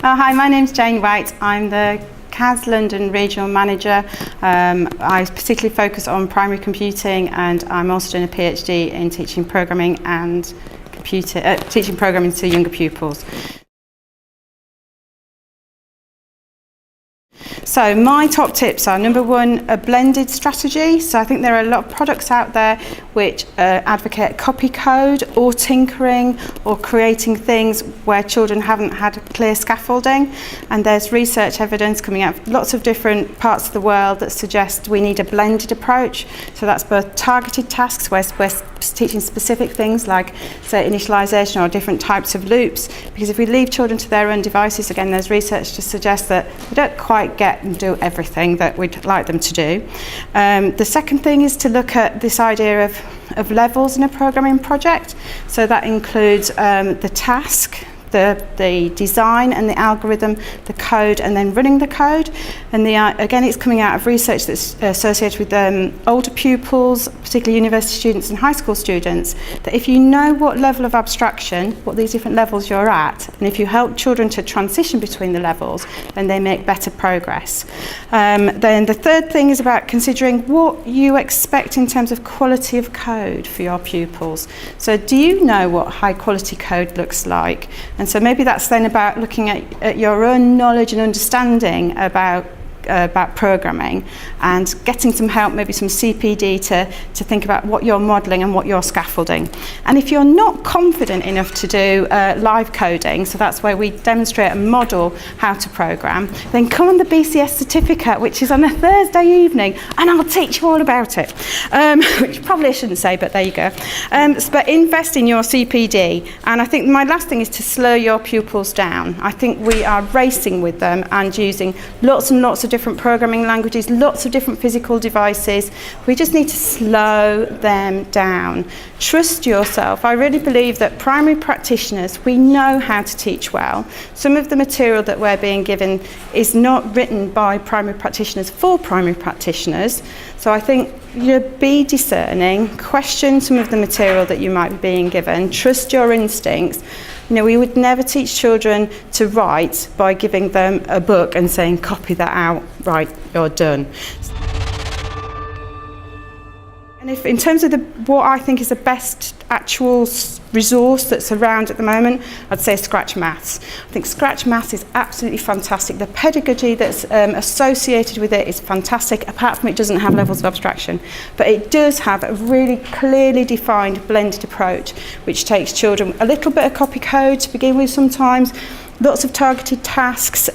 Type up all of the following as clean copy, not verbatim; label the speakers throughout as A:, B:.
A: Hi, my name's Jane Waite. I'm the CAS London Regional Manager. I particularly focus on primary computing, and I'm also doing a PhD in teaching programming and teaching programming to younger pupils. So my top tips are, number one, a blended strategy. So I think there are a lot of products out there which advocate copy code or tinkering or creating things where children haven't had clear scaffolding. And there's research evidence coming out of lots of different parts of the world that suggest we need a blended approach. So that's both targeted tasks where we're teaching specific things like, say, initialization or different types of loops. Because if we leave children to their own devices, again, there's research to suggest that they don't quite get and do everything that we'd like them to do. The second thing is to look at this idea of levels in a programming project. So that includes the task, the design and the algorithm, the code, and then running the code. And again, it's coming out of research that's associated with older pupils, particularly university students and high school students, that if you know what level of abstraction, what these different levels you're at, and if you help children to transition between the levels, then they make better progress. Then the third thing is about considering what you expect in terms of quality of code for your pupils. So do you know what high quality code looks like? And so maybe that's then about looking at your own knowledge and understanding about programming and getting some help, maybe some CPD to think about what you're modelling and what you're scaffolding. And if you're not confident enough to do live coding, so that's where we demonstrate and model how to program, then come on the BCS certificate, which is on a Thursday evening, and I'll teach you all about it, which probably I shouldn't say, but there you go. But invest in your CPD. And I think my last thing is to slow your pupils down. I think we are racing with them and using lots and lots of different programming languages, lots of different physical devices. We just need to slow them down. Trust yourself. I really believe that primary practitioners, we know how to teach well. Some of the material that we're being given is not written by primary practitioners for primary practitioners. So I think be discerning, question some of the material that you might be being given, trust your instincts. You know, we would never teach children to write by giving them a book and saying, copy that out, right, you're done. And if, in terms of what I think is the best actual resource that's around at the moment, I'd say Scratch Maths. I think Scratch Maths is absolutely fantastic. The pedagogy that's associated with it is fantastic, apart from it doesn't have levels of abstraction. But it does have a really clearly defined blended approach, which takes children a little bit of copy code to begin with sometimes, lots of targeted tasks,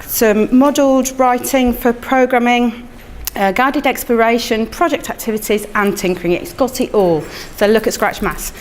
A: some modelled writing for programming, guided exploration, project activities and tinkering. It's got it all. So look at Scratch Maths.